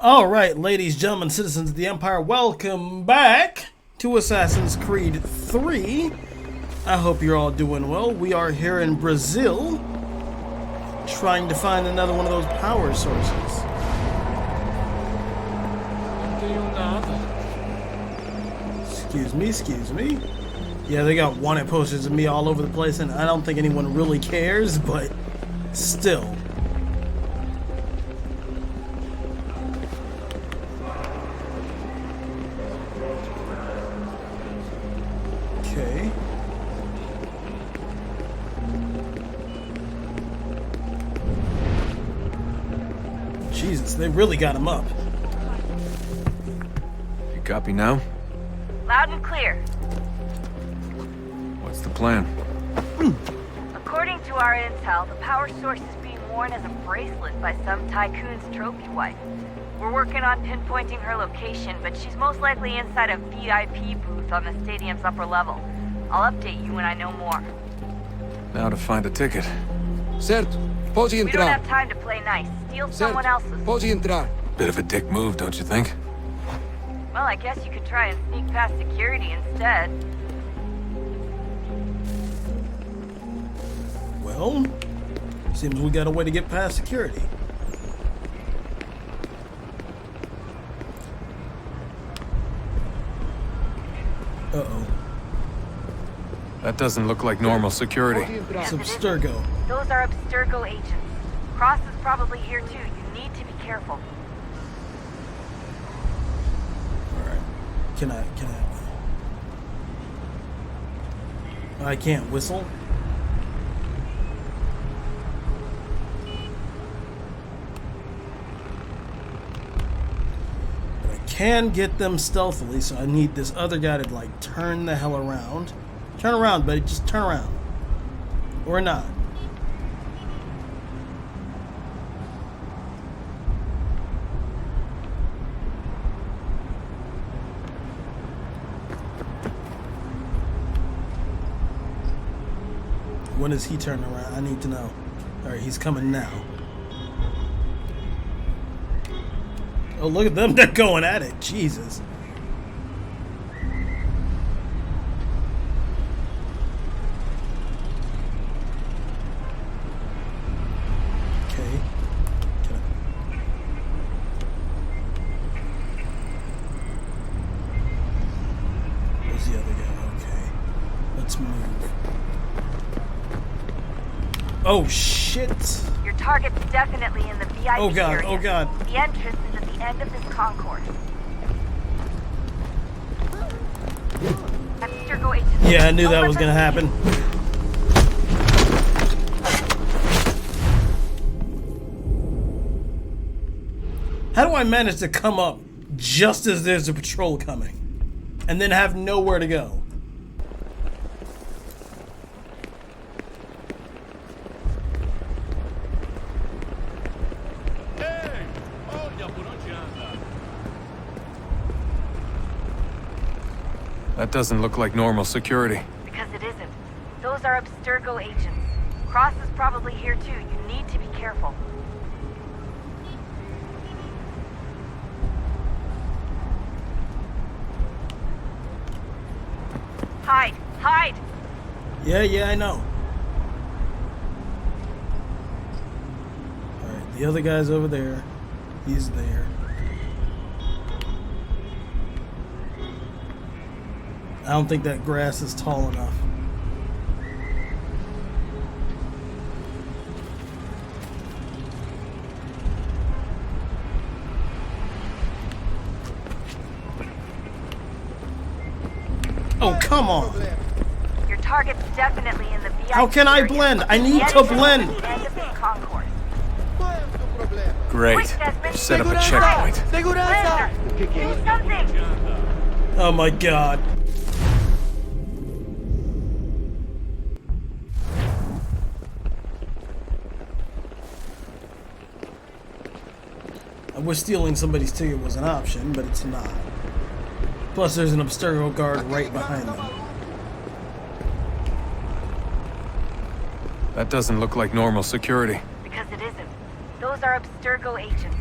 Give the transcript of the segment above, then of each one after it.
Alright, ladies, gentlemen, citizens of the Empire, welcome back to Assassin's Creed 3. I hope you're all doing well. We are here in Brazil, trying to find another one of those power sources. Excuse me. Yeah, they got wanted posters of me all over the place, and I don't think anyone really cares, but still. Okay. Jesus, they really got him up. You copy now? Loud and clear. What's the plan? According to our intel, the power source is being worn as a bracelet by some tycoon's trophy wife. We're working on pinpointing her location, but she's most likely inside a VIP booth on the stadium's upper level. I'll update you when I know more. Now to find a ticket. Certo, pode We don't entrar. have time to play nice. Steal someone Certo, else's. pode entrar. Bit of a dick move, don't you think? Well, I guess you could try and sneak past security instead. Well, seems we got a way to get past security. Uh-oh. That doesn't look like normal security. Pode entrar. It's Abstergo. Those are Abstergo agents. Cross is probably here too. You need to be careful. Alright. Can I can't whistle? But I can get them stealthily, so I need this other guy to, like, turn the hell around. Turn around, buddy. Just turn around. Or not. When is he turning around? I need to know. Alright, he's coming now. Oh, look at them. They're going at it. Jesus. Okay. Where's the other guy? Okay. Let's move. Oh, shit. Your target's definitely in the VIP Oh, God. area. Oh, God. The entrance is at the end of this concourse. Abstergo agents. Yeah, I knew Don't that let was them gonna happen. How do I manage to come up just as there's a patrol coming and then have nowhere to go? That doesn't look like normal security. Because it isn't. Those are Abstergo agents. Cross is probably here too. You need to be careful. Hide! Hide! Yeah, I know. Alright, the other guy's over there. He's there. I don't think that grass is tall enough. Oh, come on. Your target's definitely in the VIP How can I area. blend? I The need to entrance is blend. at the end of this concourse. Qual é o seu problema? Great. Quick, Desmond. Set up a Segurança! checkpoint. Segurança! Lander, do something! Oh my God. I wish stealing somebody's ticket was an option, but it's not. Plus, there's an Abstergo guard right behind them. That doesn't look like normal security. Because it isn't. Those are Abstergo agents.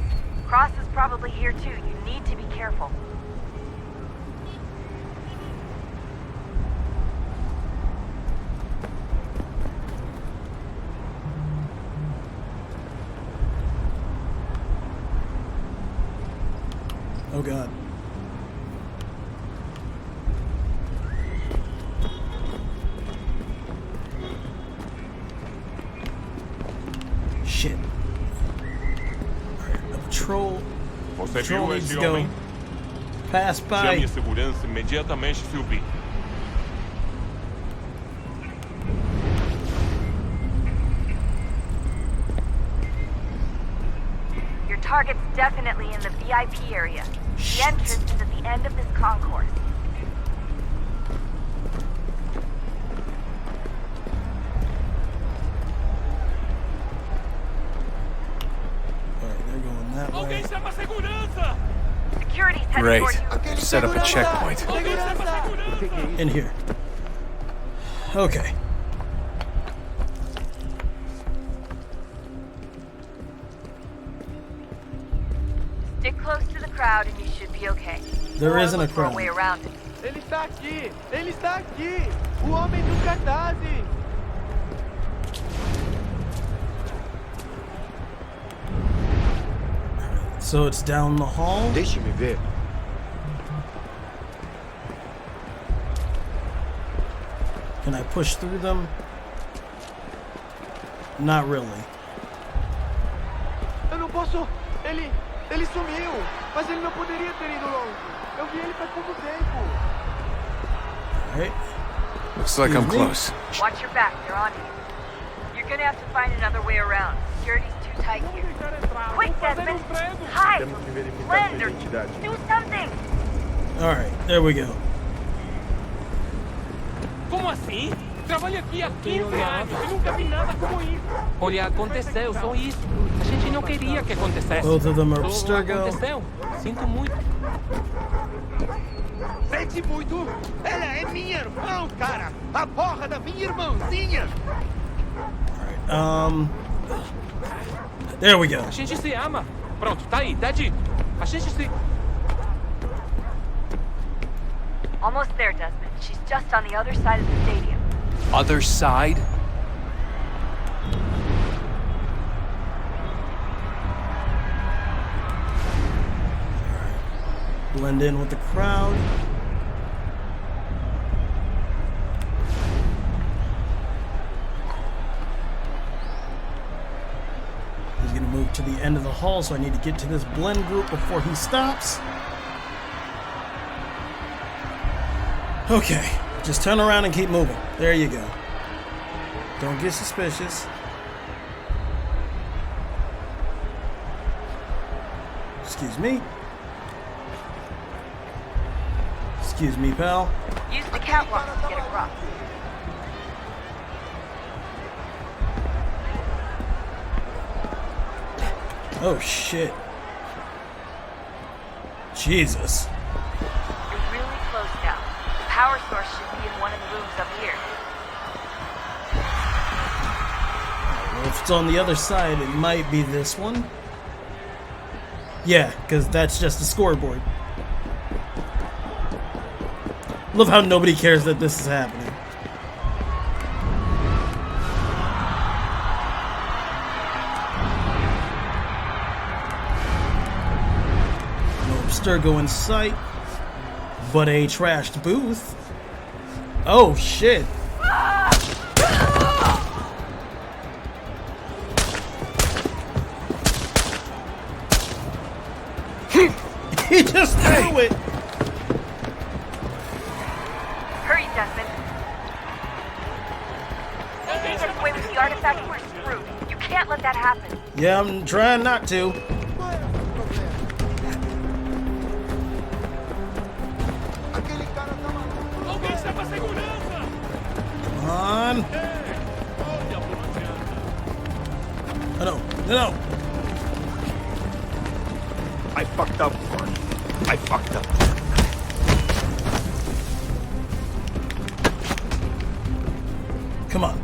Cross is probably here too. You need to be careful. Oh god. Shit. Alright, a patrol. Você Patrol viu needs esse to go homem? pass by. Chame a segurança imediatamente se o vir. Your target's definitely in the VIP area. The entrance is at the end of this concourse. Alright, they're going that way. chama a segurança! Security's heading Great. towards you. Set up a checkpoint. In here. Okay. Stick close to the crowd and you should be okay. There Or isn't a look for crowd. a way around it. Ele está aqui! Ele está aqui! O homem dos cartazes! So it's down the hall. Deixe-me ver. Can I push through them? Not really. Eu não posso... Ele sumiu! Mas ele não poderia ter ido longe! Eu vi ele faz pouco tempo! Alright. Looks like I'm Excuse me? close. Watch your back, they're on you. You're gonna have to find another way around. Security's too tight here. Quick, Desmond! Hide! Blend or do something! Alright, there we go. Como assim? Trabalho aqui há 15 anos e nunca vi nada como isso. Olha, aconteceu só isso. A gente não queria que acontecesse. Both of them are Só Abstergo. aconteceu. Sinto muito. Sente muito! Ela é minha irmã, cara! A porra da minha irmãzinha! There we go. A gente se ama. Pronto, tá aí, tá dito. A gente se... Almost there, Desmond. She's just on the other side of the stadium. Other side? Blend in with the crowd. He's gonna move to the end of the hall, so I need to get to this blend group before he stops. Okay, just turn around and keep moving. There you go. Don't get suspicious. Excuse me. Excuse me, pal. Use the catwalk to get across. Oh shit. Jesus. You're really close now. The power source should be in one of the rooms up here. Well, if it's on the other side, it might be this one. Yeah, because that's just a scoreboard. Love how nobody cares that this is happening. No Abstergo in sight, but a trashed booth. Oh shit. He just threw it. Hurry, Desmond. If they get away with the artifact, we're screwed. You can't let that happen. Yeah, I'm trying not to. Qual é o problema? Aquele cara tá maluco! Alguém chama a segurança! Come on. Oh, no, no, no. I fucked up, Mark. I fucked up. Come on.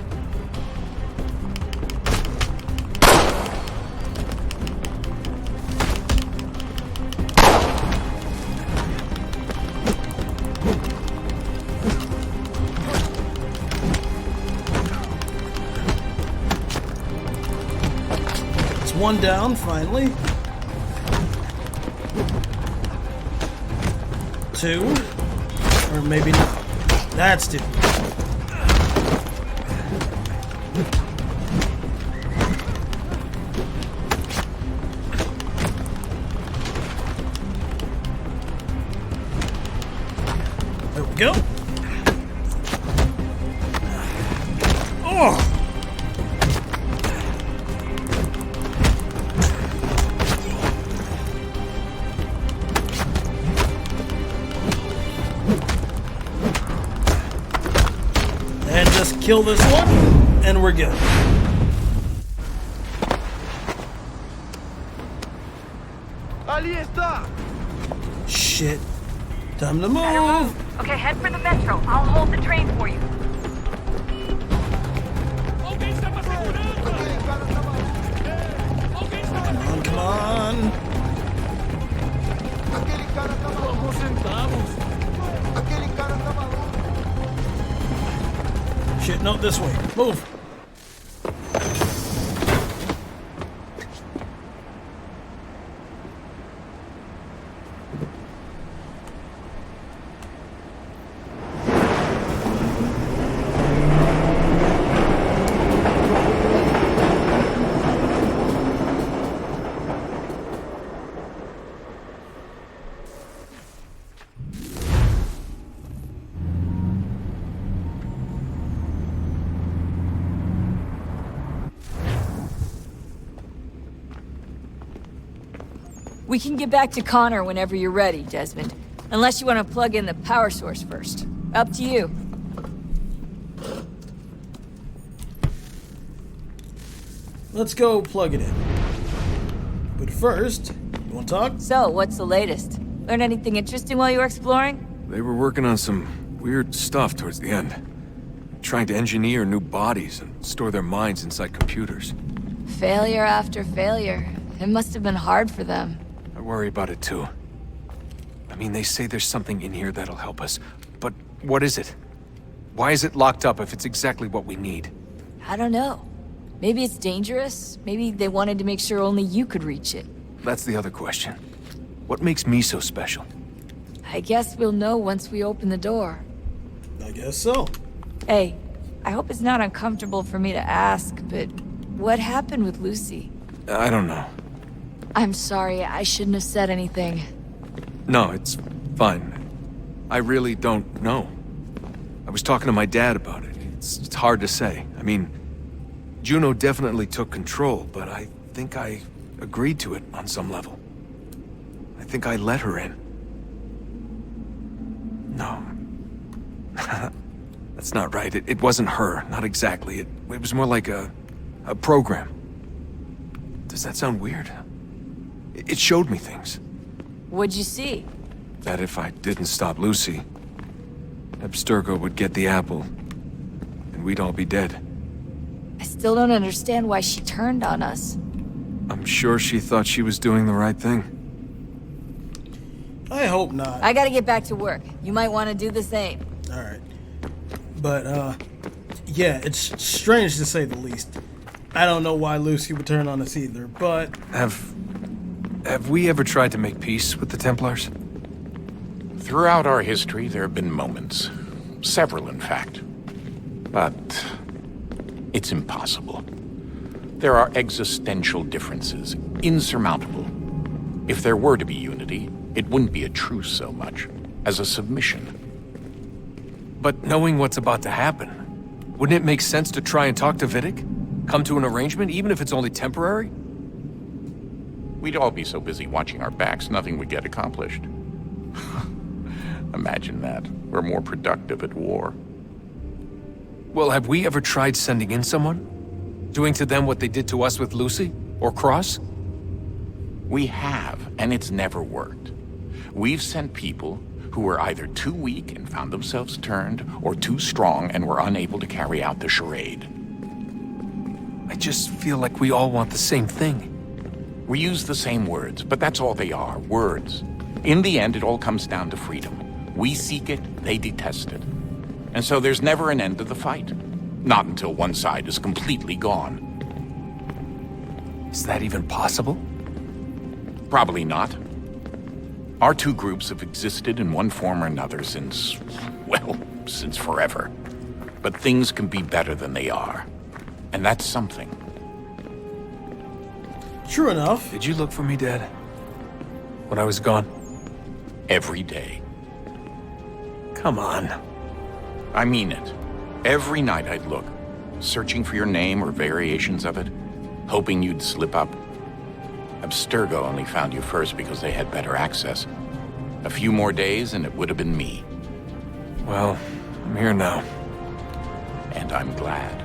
one down, finally. 2. Or maybe not. That's 2. There we go. Oh! And just kill this one, and we're good. Ali está! Shit. Time to Better move. move. Okay, head for the metro. I'll hold the train for you. Alguém está com a segurança! Aquele cara tá maluco! Alguém está com Come on, come on. Aquele cara tá maluco! centavos! Aquele cara tá maluco! Shit, no, this way. Move. We can get back to Connor whenever you're ready, Desmond. Unless you want to plug in the power source first. Up to you. Let's go plug it in. But first, you want to talk? So, what's the latest? Learn anything interesting while you were exploring? They were working on some weird stuff towards the end. Trying to engineer new bodies and store their minds inside computers. Failure after failure. It must have been hard for them. I worry about it too. I mean, they say there's something in here that'll help us. But what is it? Why is it locked up if it's exactly what we need? I don't know. Maybe it's dangerous. Maybe they wanted to make sure only you could reach it. That's the other question. What makes me so special? I guess we'll know once we open the door. I guess so. Hey, I hope it's not uncomfortable for me to ask, but what happened with Lucy? I don't know. I'm sorry, I shouldn't have said anything. No, it's fine. I really don't know. I was talking to my dad about it. It's hard to say. I mean, Juno definitely took control, but I think I agreed to it on some level. I think I let her in. No. That's not right. It wasn't her. Not exactly. It was more like a program. Does that sound weird? It showed me things. What'd you see? That if I didn't stop Lucy, Abstergo would get the apple, and we'd all be dead. I still don't understand why she turned on us. I'm sure she thought she was doing the right thing. I hope not. I gotta get back to work. You might want to do the same. Alright. But, yeah, it's strange to say the least. I don't know why Lucy would turn on us either, but... Have we ever tried to make peace with the Templars? Throughout our history, there have been moments. Several, in fact. But it's impossible. There are existential differences, insurmountable. If there were to be unity, it wouldn't be a truce so much as a submission. But knowing what's about to happen, wouldn't it make sense to try and talk to Vidic? Come to an arrangement, even if it's only temporary? We'd all be so busy watching our backs, nothing would get accomplished. Imagine that. We're more productive at war. Well, have we ever tried sending in someone? Doing to them what they did to us with Lucy? Or Cross? We have, and it's never worked. We've sent people who were either too weak and found themselves turned, or too strong and were unable to carry out the charade. I just feel like we all want the same thing. We use the same words, but that's all they are, words. In the end, it all comes down to freedom. We seek it, they detest it. And so there's never an end to the fight. Not until one side is completely gone. Is that even possible? Probably not. Our two groups have existed in one form or another since, well, since forever. But things can be better than they are. And that's something. True enough. Did you look for me, Dad? When I was gone? Every day. Come on. I mean it. Every night I'd look, searching for your name or variations of it, hoping you'd slip up. Abstergo only found you first because they had better access. A few more days and it would have been me. Well, I'm here now. And I'm glad.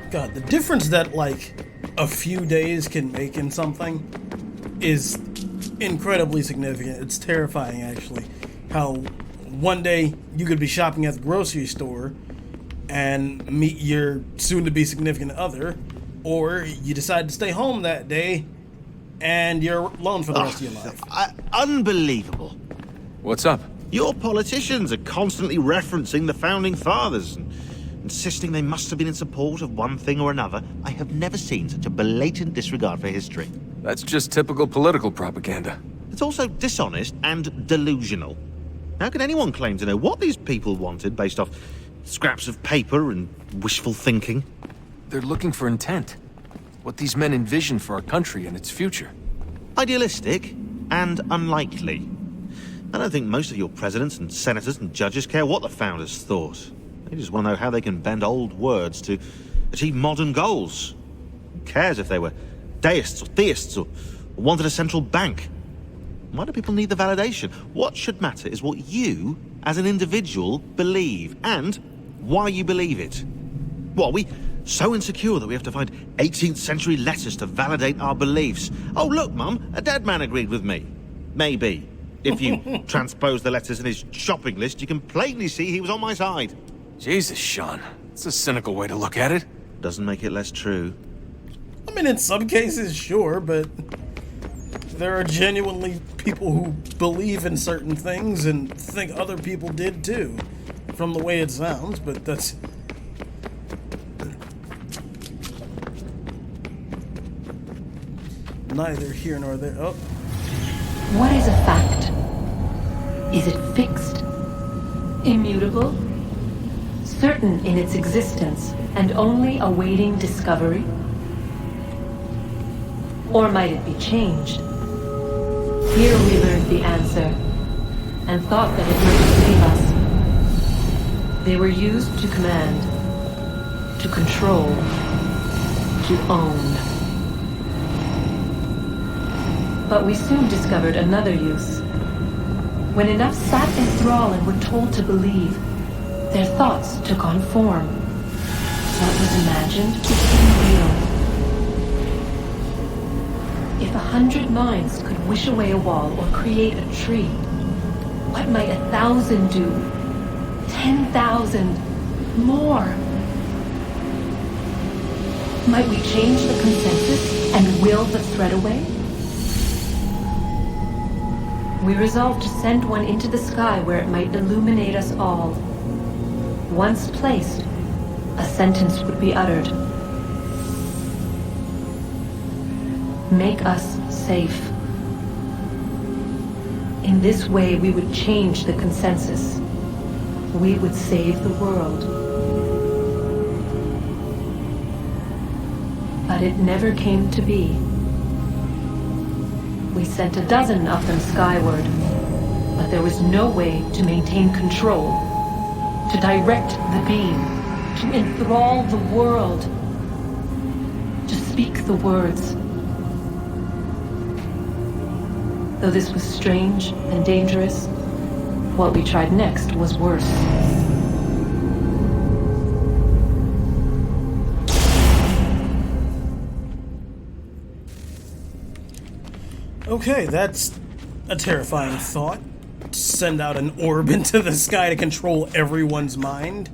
God, the difference that, like, a few days can make in something is incredibly significant. It's terrifying, actually. How one day you could be shopping at the grocery store and meet your soon-to-be significant other, or you decide to stay home that day and you're alone for the rest of your life. Unbelievable. What's up? Your politicians are constantly referencing the Founding Fathers and insisting they must have been in support of one thing or another. I have never seen such a blatant disregard for history. That's just typical political propaganda. It's also dishonest and delusional. How can anyone claim to know what these people wanted based off scraps of paper and wishful thinking? They're looking for intent. What these men envision for our country and its future. Idealistic and unlikely. I don't think most of your presidents and senators and judges care what the founders thought. They just want to know how they can bend old words to achieve modern goals. Who cares if they were deists or theists or wanted a central bank? Why do people need the validation? What should matter is what you, as an individual, believe, and why you believe it. What, are we so insecure that we have to find 18th century letters to validate our beliefs? Oh, look, Mum, a dead man agreed with me. Maybe. If you transpose the letters in his shopping list, you can plainly see he was on my side. Jesus, Sean. It's a cynical way to look at it. Doesn't make it less true. I mean, in some cases, sure, but there are genuinely people who believe in certain things and think other people did too, from the way it sounds, but that's... neither here nor there. Oh. What is a fact? Is it fixed? Immutable? Certain in its existence and only awaiting discovery? Or might it be changed? Here we learned the answer and thought that it might save us. They were used to command, to control, to own. But we soon discovered another use. When enough sat in thrall and were told to believe, their thoughts took on form. What was imagined became real. If 100 minds could wish away a wall or create a tree, what might 1,000 do? 10,000? More? Might we change the consensus and will the threat away? We resolved to send one into the sky where it might illuminate us all. Once placed, a sentence would be uttered. Make us safe. In this way, we would change the consensus. We would save the world. But it never came to be. We sent a dozen of them skyward, but there was no way to maintain control, to direct the beam, to enthrall the world, to speak the words. Though this was strange and dangerous, what we tried next was worse. Okay, that's a terrifying thought. Send out an orb into the sky to control everyone's mind.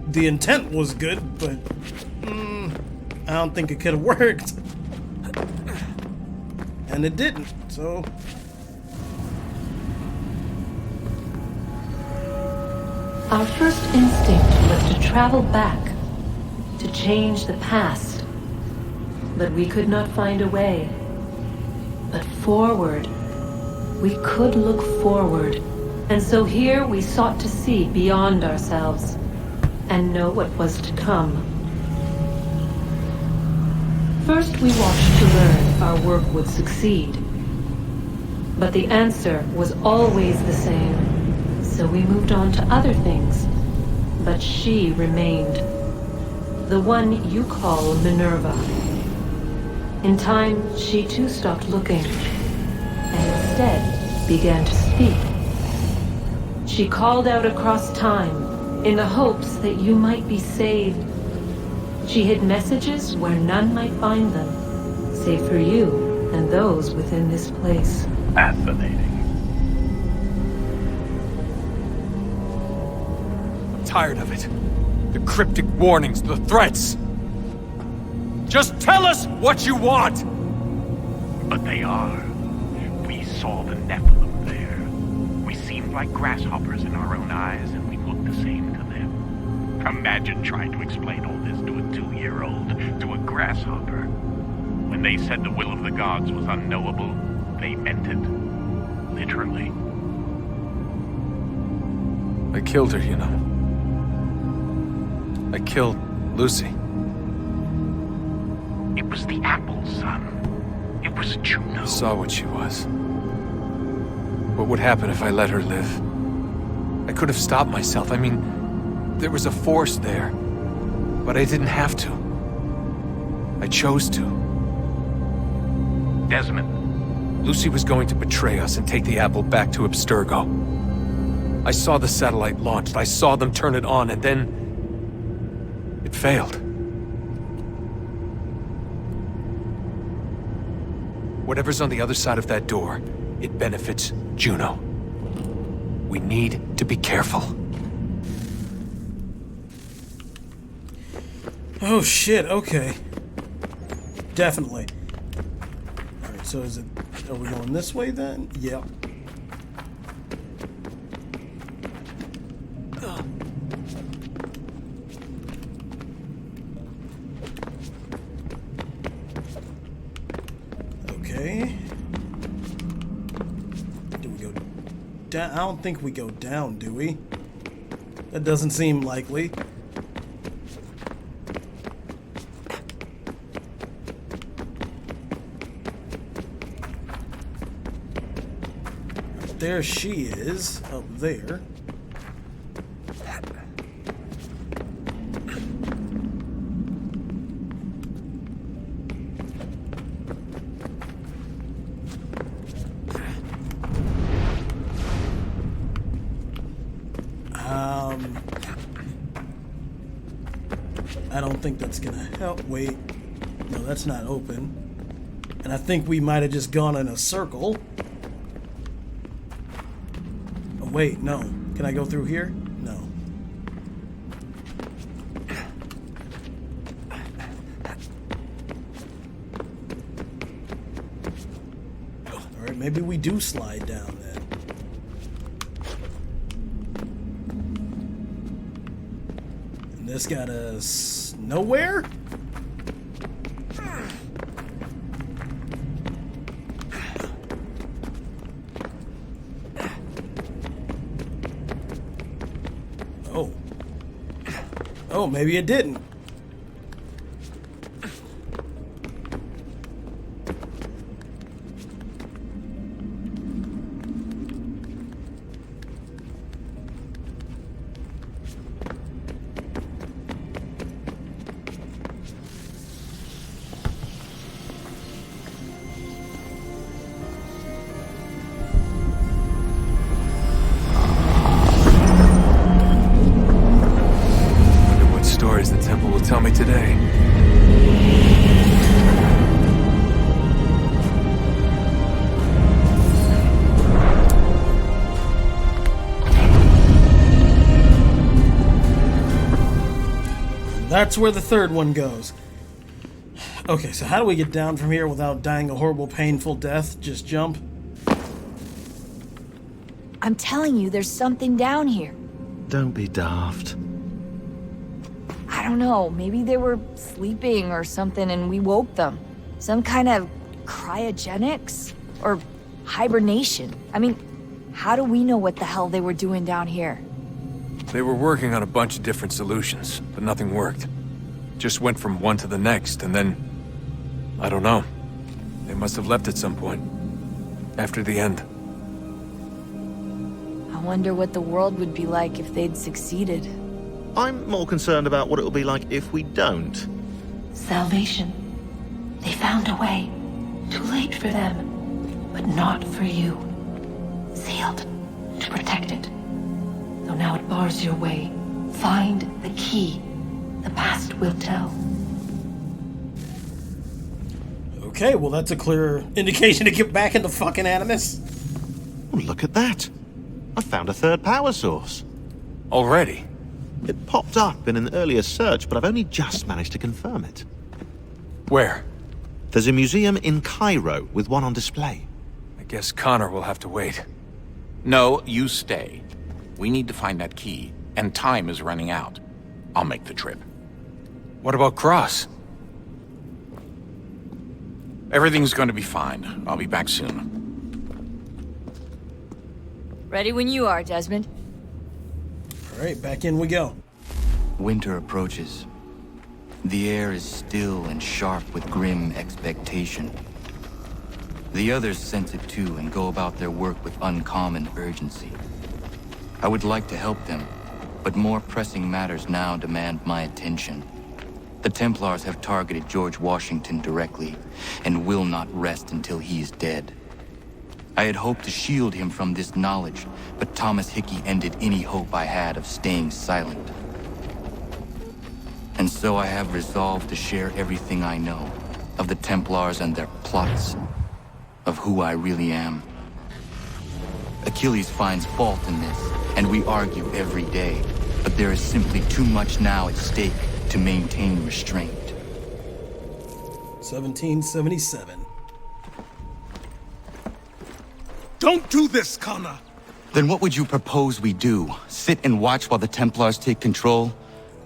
The intent was good, but I don't think it could have worked. And it didn't, so... Our first instinct was to travel back, to change the past, but we could not find a way. But forward, we could look forward, and so here we sought to see beyond ourselves and know what was to come. First, we watched to learn if our work would succeed. But the answer was always the same, so we moved on to other things. But she remained. The one you call Minerva. In time, she too stopped looking, and instead began to speak. She called out across time, in the hopes that you might be saved. She hid messages where none might find them, save for you and those within this place. Fascinating. I'm tired of it. The cryptic warnings, the threats. Just tell us what you want! But they are. We saw the Nephilim there. We seemed like grasshoppers in our own eyes, and we looked the same to them. Imagine trying to explain all this to a 2-year-old, to a grasshopper. When they said the will of the gods was unknowable, they meant it. Literally. I killed her, you know. I killed Lucy. It was the apple, son. It was Juno. I saw what she was. What would happen if I let her live? I could have stopped myself. I mean, there was a force there. But I didn't have to. I chose to. Desmond. Lucy was going to betray us and take the apple back to Abstergo. I saw the satellite launched. I saw them turn it on, and then... it failed. Whatever's on the other side of that door, it benefits Juno. We need to be careful. Oh shit, okay. Definitely. Alright, so is it... are we going this way then? Yeah. Okay. Do we go down? I don't think we go down, do we? That doesn't seem likely. There she is, up there. I don't think that's gonna help. Wait, no, that's not open. And I think we might have just gone in a circle. Oh, wait, no. Can I go through here? No. Alright, maybe we do slide down then. And this got us nowhere? Oh, maybe it didn't. The temple will tell me today. That's where the third one goes. Okay, so how do we get down from here without dying a horrible, painful death? Just jump? I'm telling you, there's something down here. Don't be daft. I don't know, maybe they were sleeping or something and we woke them. Some kind of cryogenics? Or hibernation? I mean, how do we know what the hell they were doing down here? They were working on a bunch of different solutions, but nothing worked. Just went from one to the next, and then... I don't know. They must have left at some point. After the end. I wonder what the world would be like if they'd succeeded. I'm more concerned about what it'll be like if we don't. Salvation. They found a way. Too late for them. But not for you. Sealed. To protect it. So now it bars your way. Find the key. The past will tell. Okay, well that's a clear indication to get back into fucking Animus. Oh, look at that. I found a third power source. Already? It popped up in an earlier search, but I've only just managed to confirm it. Where? There's a museum in Cairo with one on display. I guess Connor will have to wait. No, you stay. We need to find that key, and time is running out. I'll make the trip. What about Cross? Everything's going to be fine. I'll be back soon. Ready when you are, Desmond. Alright, back in we go. Winter approaches. The air is still and sharp with grim expectation. The others sense it too and go about their work with uncommon urgency. I would like to help them, but more pressing matters now demand my attention. The Templars have targeted George Washington directly, and will not rest until he is dead. I had hoped to shield him from this knowledge, but Thomas Hickey ended any hope I had of staying silent. And so I have resolved to share everything I know, of the Templars and their plots, of who I really am. Achilles finds fault in this, and we argue every day, but there is simply too much now at stake to maintain restraint. 1777. Don't do this, Connor! Then what would you propose we do? Sit and watch while the Templars take control?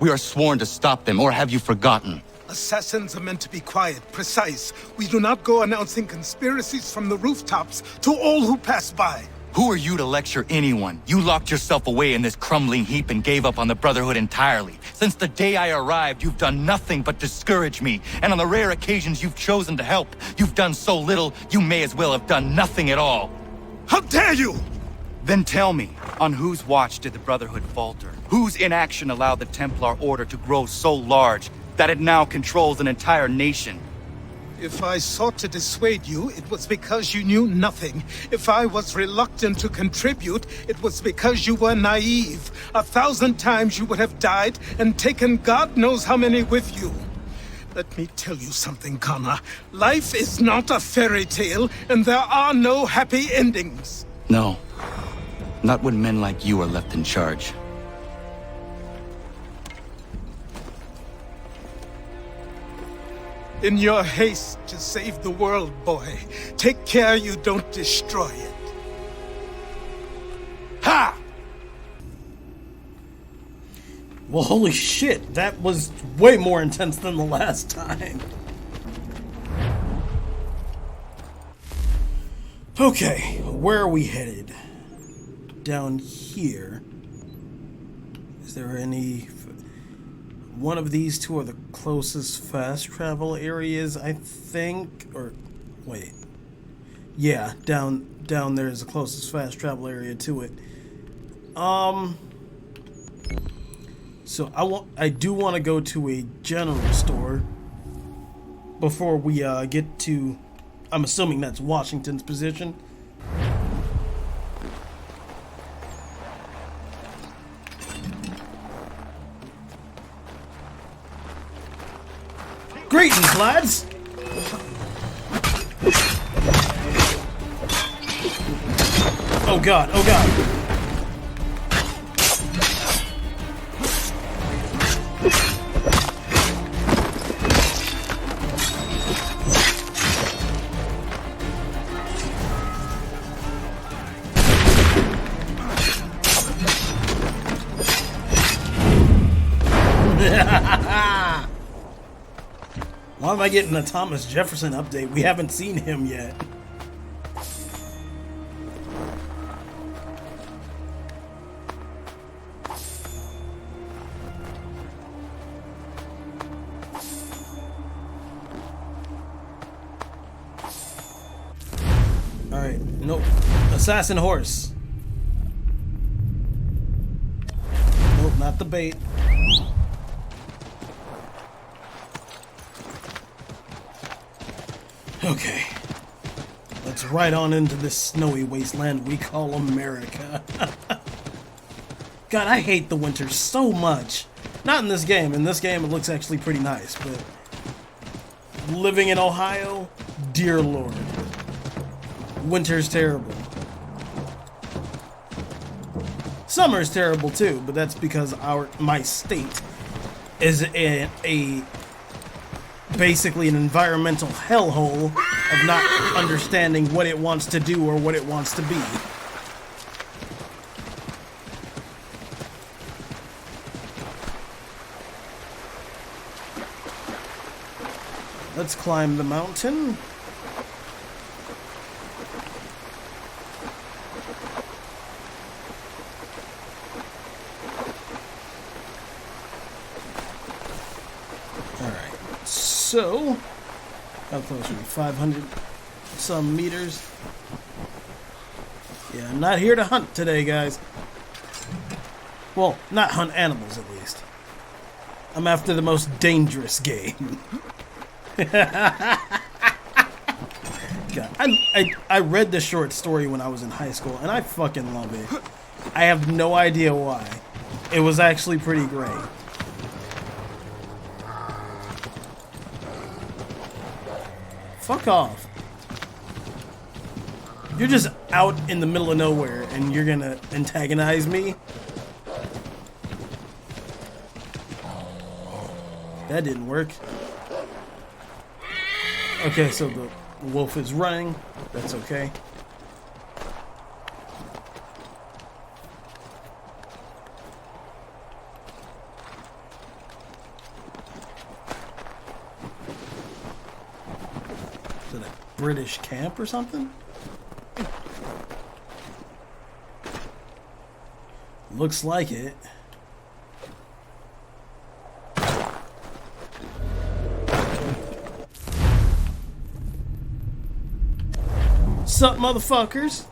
We are sworn to stop them, or have you forgotten? Assassins are meant to be quiet, precise. We do not go announcing conspiracies from the rooftops to all who pass by. Who are you to lecture anyone? You locked yourself away in this crumbling heap and gave up on the Brotherhood entirely. Since the day I arrived, you've done nothing but discourage me. And on the rare occasions you've chosen to help, you've done so little, you may as well have done nothing at all. How dare you! Then tell me, on whose watch did the Brotherhood falter? Whose inaction allowed the Templar Order to grow so large that it now controls an entire nation? If I sought to dissuade you, it was because you knew nothing. If I was reluctant to contribute, it was because you were naive. 1,000 times you would have died and taken God knows how many with you. Let me tell you something, Connor. Life is not a fairy tale, and there are no happy endings. No. Not when men like you are left in charge. In your haste to save the world, boy, take care you don't destroy it. Ha! Well, holy shit, that was way more intense than the last time. Okay, where are we headed? Down here. Is there any... One of these two are the closest fast travel areas, I think, or wait, yeah, down there is the closest fast travel area to it. So I do want to go to a general store before we get to, I'm assuming that's Washington's position. Greetings, lads! Oh god, oh god. Why am I getting a Thomas Jefferson update? We haven't seen him yet. Alright, nope. Assassin horse. Nope, not the bait. Okay. Let's ride on into this snowy wasteland we call America. God, I hate the winter so much. Not in this game. In this game, it looks actually pretty nice, but living in Ohio, dear Lord. Winter's terrible. Summer's terrible too, but that's because my state is basically an environmental hellhole of not understanding what it wants to do or what it wants to be. Let's climb the mountain. So, how close are we? 500 some meters. Yeah, I'm not here to hunt today, guys. Well, not hunt animals, at least. I'm after the most dangerous game. God, I read the short story when I was in high school, and I fucking love it. I have no idea why. It was actually pretty great. Fuck off. You're just out in the middle of nowhere and you're gonna antagonize me? That didn't work. Okay, so the wolf is running. That's okay. British camp or something? Looks like it. Sup, motherfuckers?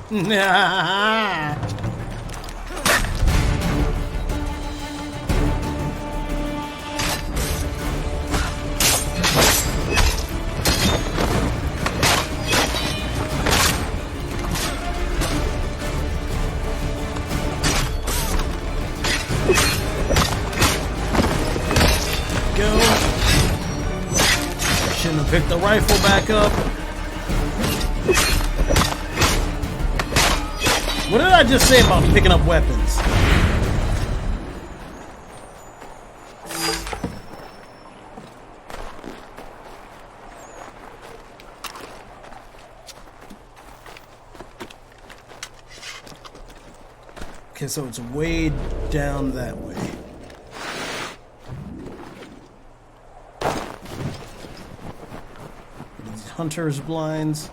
Nah. Pick the rifle back up. What did I just say about picking up weapons? Okay, so it's way down that way. Hunter's blinds.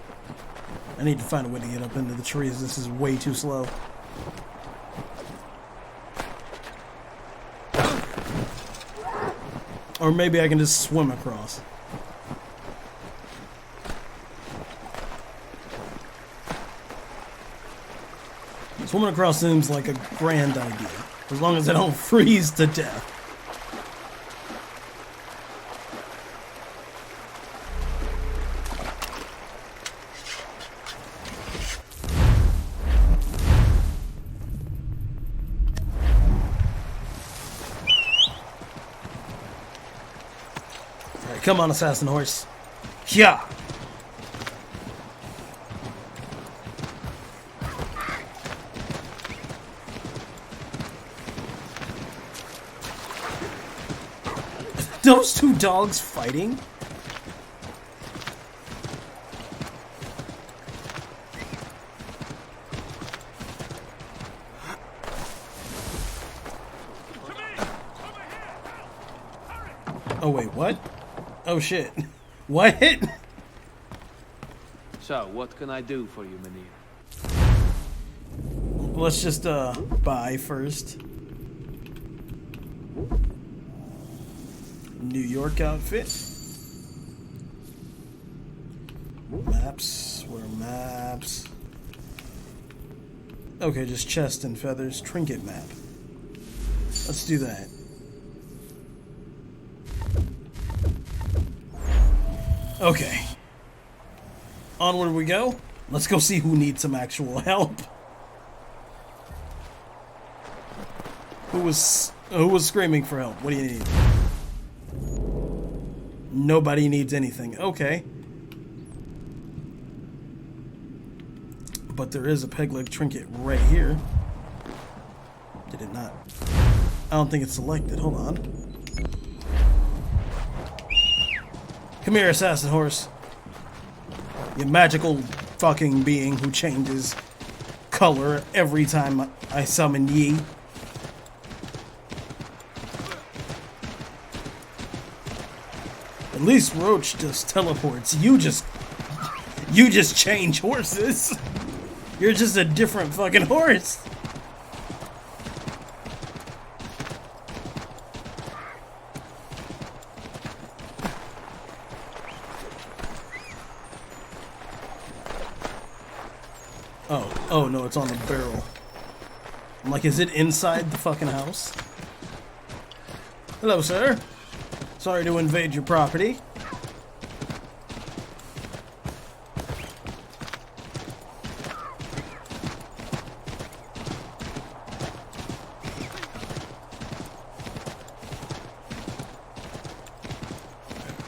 I need to find a way to get up into the trees. This is way too slow. Or maybe I can just swim across. Swimming across seems like a grand idea, as long as I don't freeze to death. Come on, assassin horse. Yeah. Those two dogs fighting? Oh, wait, what? Oh, shit. What? So, what can I do for you, Manir? Let's just, buy first. New York outfit. Maps. Where are maps? Okay, just chest and feathers. Trinket map. Let's do that. Okay. Onward we go. Let's go see who needs some actual help. Who was screaming for help? What do you need? Nobody needs anything. Okay. But there is a peg leg trinket right here. Did it not? I don't think it's selected. Hold on. Come here, assassin horse. You magical fucking being who changes color every time I summon ye. At least Roach just teleports. You just change horses. You're just a different fucking horse. Oh no, it's on the barrel. I'm like, is it inside the fucking house? Hello, sir. Sorry to invade your property.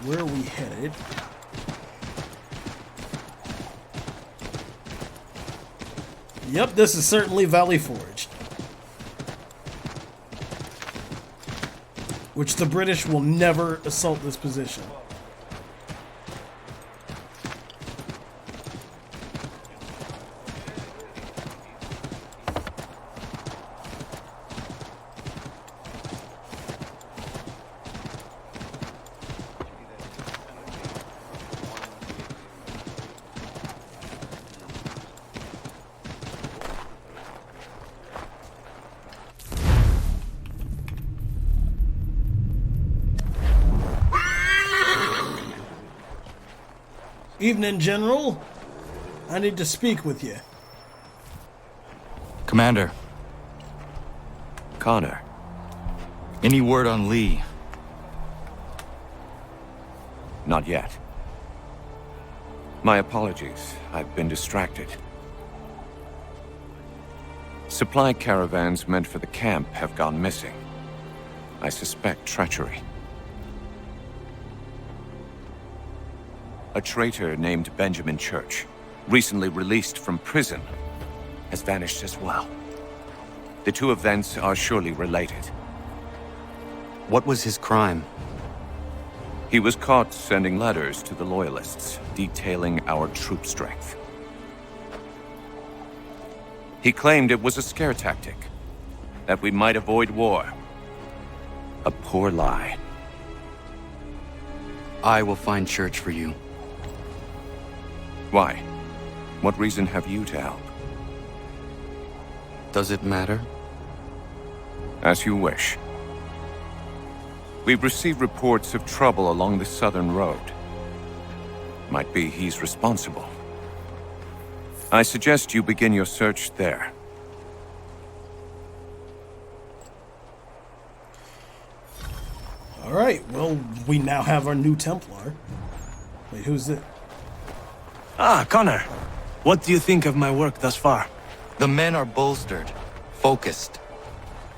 Where are we headed? Yep, this is certainly Valley Forge. Which the British will never assault this position. Evening, General. I need to speak with you. Commander. Connor. Any word on Lee? Not yet. My apologies. I've been distracted. Supply caravans meant for the camp have gone missing. I suspect treachery. A traitor named Benjamin Church, recently released from prison, has vanished as well. The two events are surely related. What was his crime? He was caught sending letters to the Loyalists, detailing our troop strength. He claimed it was a scare tactic, that we might avoid war. A poor lie. I will find Church for you. Why? What reason have you to help? Does it matter? As you wish. We've received reports of trouble along the southern road. Might be he's responsible. I suggest you begin your search there. Alright, well, we now have our new Templar. Wait, who's it? Ah, Connor. What do you think of my work thus far? The men are bolstered, focused.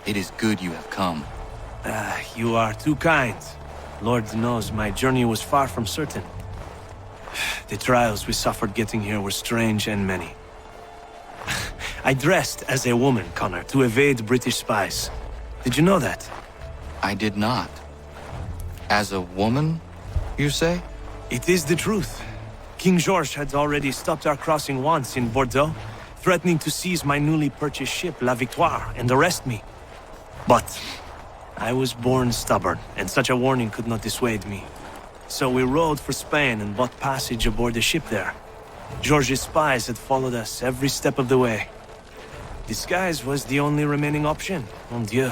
It is good you have come. You are too kind. Lord knows my journey was far from certain. The trials we suffered getting here were strange and many. I dressed as a woman, Connor, to evade British spies. Did you know that? I did not. As a woman, you say? It is the truth. King George had already stopped our crossing once in Bordeaux, threatening to seize my newly purchased ship, La Victoire, and arrest me. But I was born stubborn, and such a warning could not dissuade me. So we rode for Spain and bought passage aboard the ship there. George's spies had followed us every step of the way. Disguise was the only remaining option. Mon Dieu.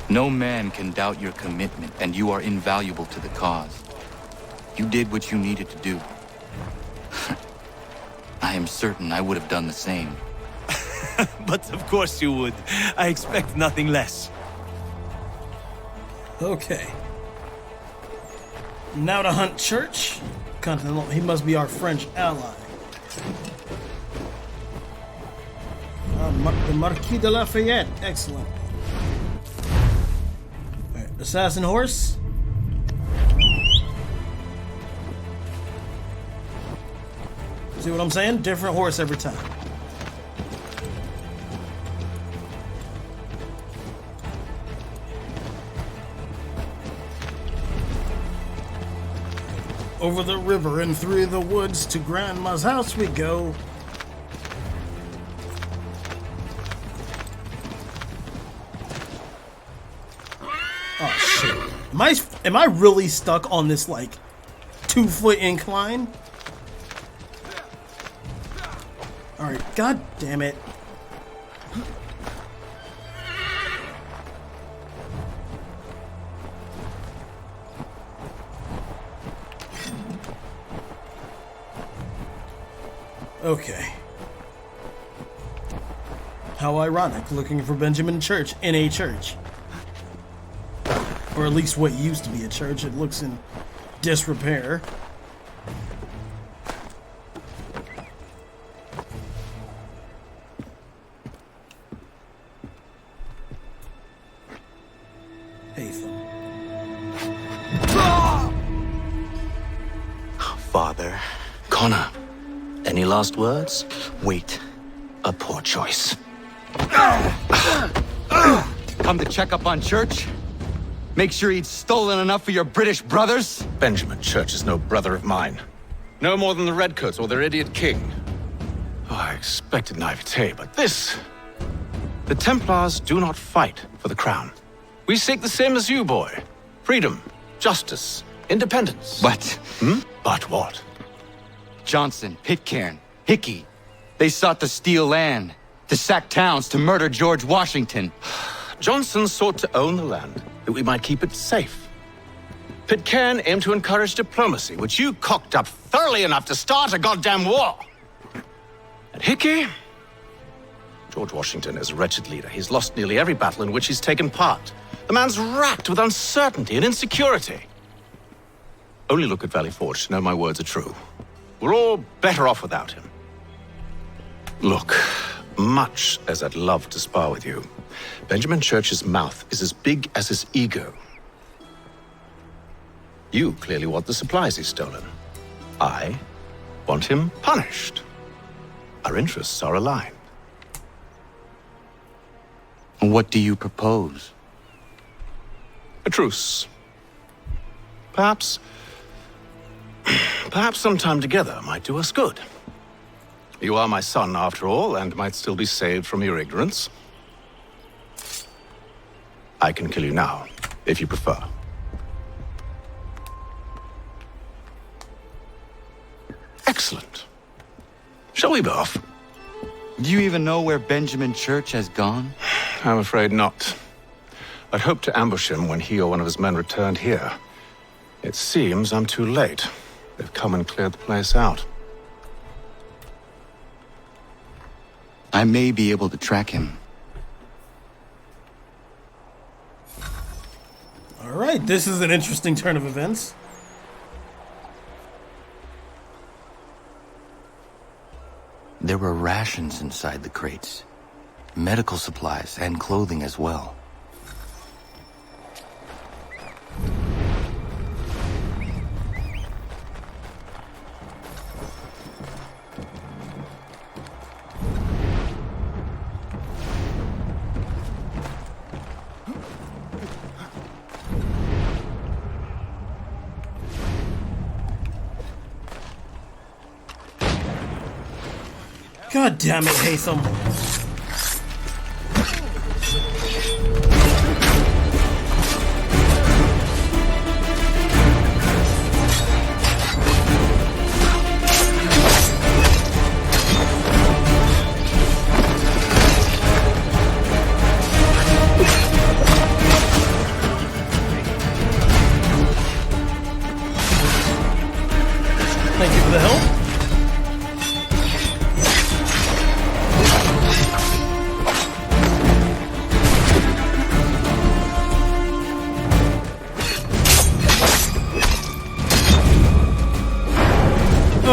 No man can doubt your commitment, and you are invaluable to the cause. You did what you needed to do. I am certain I would have done the same. But of course you would. I expect nothing less. Okay. Now to hunt Church. Continental. He must be our French ally. The Marquis de Lafayette. Excellent. Alright, assassin horse. See what I'm saying? Different horse every time. Over the river and through the woods to Grandma's house we go. Oh shit. Am I really stuck on this like 2-foot incline? Alright, god damn it. Okay. How ironic, looking for Benjamin Church in a church. Or at least what used to be a church. It looks in disrepair. Father. Connor. Any last words? Wait. A poor choice. Come to check up on Church? Make sure he'd stolen enough for your British brothers? Benjamin Church is no brother of mine. No more than the Redcoats or their idiot king. Oh, I expected naivete, but this... The Templars do not fight for the crown. We seek the same as you, boy. Freedom, justice, independence. But... But what? Johnson, Pitcairn, Hickey. They sought to steal land, to sack towns, to murder George Washington. Johnson sought to own the land, that we might keep it safe. Pitcairn aimed to encourage diplomacy, which you cocked up thoroughly enough to start a goddamn war. And Hickey? George Washington is a wretched leader. He's lost nearly every battle in which he's taken part. The man's racked with uncertainty and insecurity. Only look at Valley Forge to know my words are true. We're all better off without him. Look, much as I'd love to spar with you, Benjamin Church's mouth is as big as his ego. You clearly want the supplies he's stolen. I want him punished. Our interests are aligned. What do you propose? A truce. Perhaps some time together might do us good. You are my son, after all, and might still be saved from your ignorance. I can kill you now, if you prefer. Excellent. Shall we be off? Do you even know where Benjamin Church has gone? I'm afraid not. I'd hoped to ambush him when he or one of his men returned here. It seems I'm too late. They've come and cleared the place out. I may be able to track him. Alright, this is an interesting turn of events. There were rations inside the crates. Medical supplies and clothing as well. God damn it, Haytham.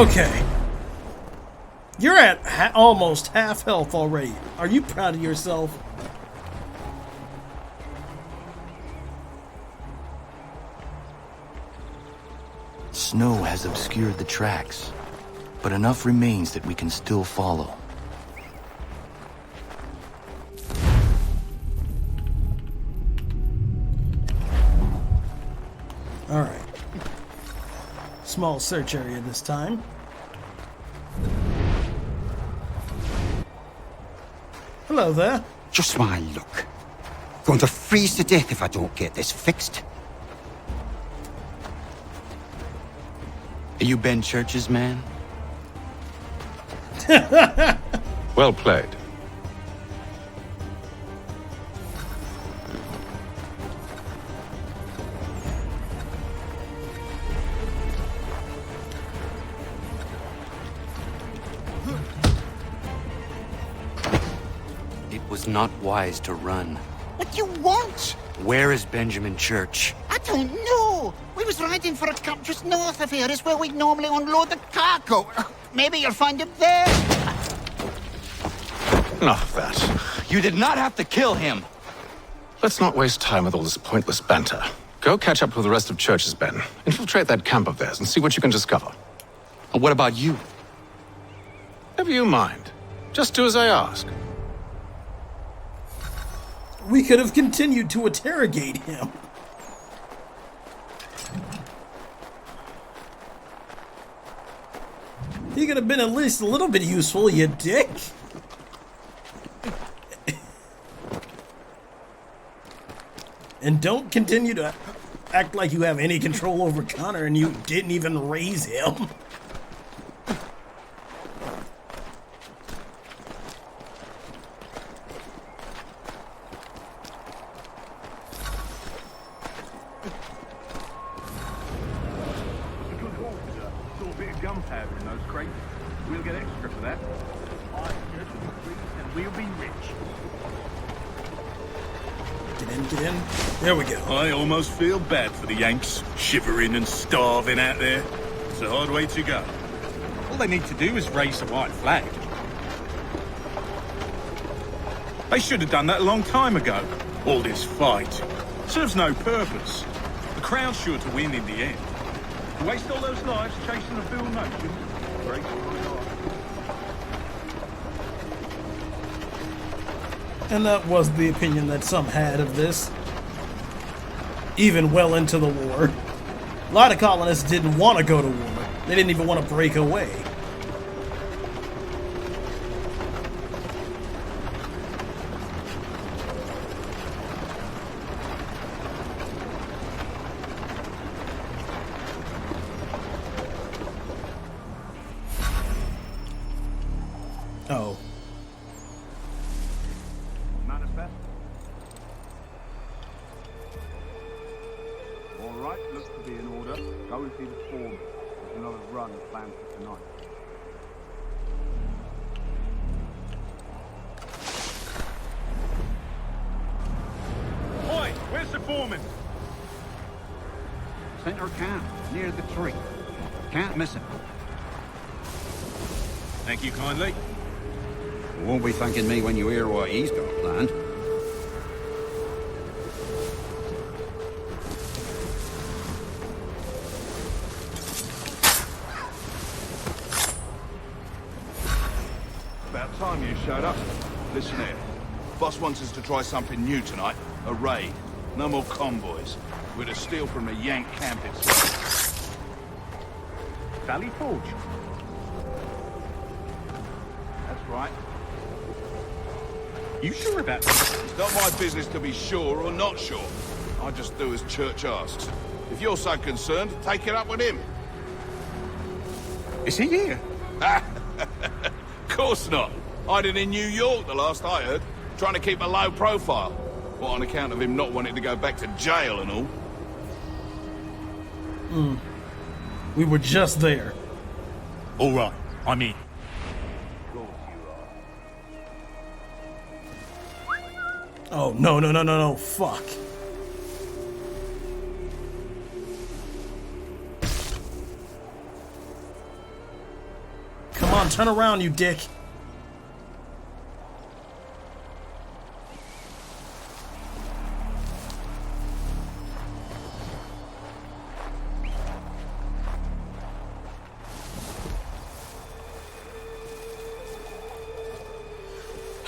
Okay. You're at almost half health already. Are you proud of yourself? Snow has obscured the tracks, but enough remains that we can still follow. All right. Small search area this time. Hello there. Just my luck. Going to freeze to death if I don't get this fixed. Are you Ben Church's man? Well played. It was not wise to run. What do you want? Where is Benjamin Church? I don't know. We was riding for a camp just north of here. It's where we'd normally unload the cargo. Maybe you'll find him there. Enough of that. You did not have to kill him! Let's not waste time with all this pointless banter. Go catch up with the rest of Church's men. Infiltrate that camp of theirs and see what you can discover. And what about you? Never you mind. Just do as I ask. We could have continued to interrogate him. He could have been at least a little bit useful, you dick. And don't continue to act like you have any control over Connor and you didn't even raise him. Gunpowder in those crates. We'll get extra for that. And we'll be rich. Get in. There we go. I almost feel bad for the Yanks, shivering and starving out there. It's a hard way to go. All they need to do is raise the white flag. They should have done that a long time ago. All this fight serves no purpose. The Crown's sure to win in the end. To waste all those lives chasing a fool notion. Breaks my heart. And that was the opinion that some had of this. Even well into the war. A lot of colonists didn't want to go to war. They didn't even want to break away. Oh. Manifest. All right, looks to be in order. Go and see the foreman. There's another run planned for tonight. Oi, where's the foreman? Center camp, near the tree. Can't miss him. Thank you kindly. You won't be thanking me when you hear what he's got planned. About time you showed up. Listen here. Boss wants us to try something new tonight. A raid. No more convoys. We're to steal from the Yank camp itself. Valley Forge. That's right. You sure about that? It's not my business to be sure or not sure. I just do as Church asks. If you're so concerned, take it up with him. Is he here? Of course not. Hiding in New York, the last I heard. Trying to keep a low profile. What, on account of him not wanting to go back to jail and all? We were just there. All right, I'm in. Oh, no, fuck. on, turn around, you dick.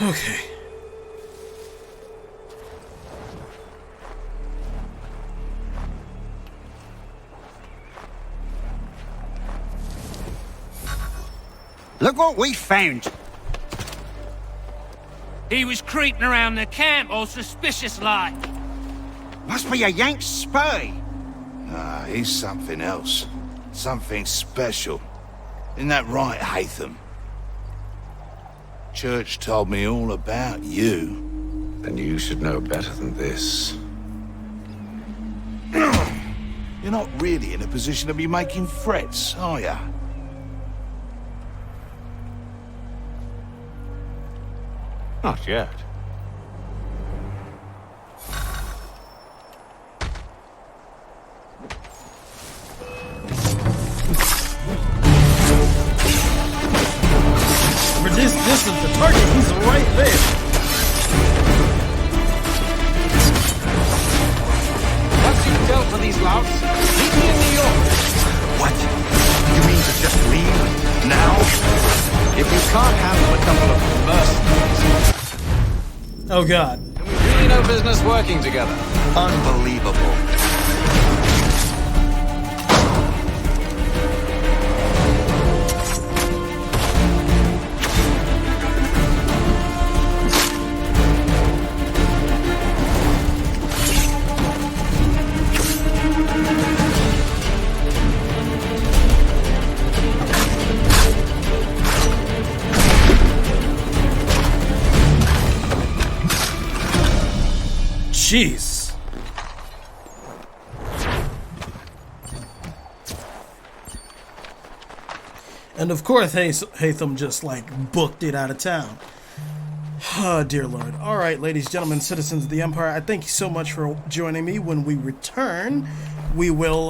Okay. Look what we found. He was creeping around the camp all suspicious like. Must be a Yank spy. Ah, he's something else. Something special. Isn't that right, Haytham? Church told me all about you. Then you should know better than this. You're not really in a position to be making threats, are ya? Not yet. This is the target. He's right there. Once you've dealt with these louts, meet me in New York. What? You mean to just leave? Now? If you can't handle a couple of mercenaries, oh god, then we really no business working together. Unbelievable. jeez. And of course, Haytham just like booked it out of town. Oh, dear Lord. All right, ladies, gentlemen, citizens of the Empire, I thank you so much for joining me. When we return, we will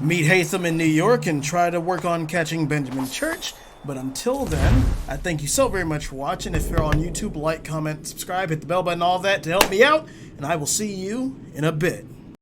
meet Haytham in New York and try to work on catching Benjamin Church. But until then, I thank you so very much for watching. If you're on YouTube, like, comment, subscribe, hit the bell button, all that to help me out. And I will see you in a bit.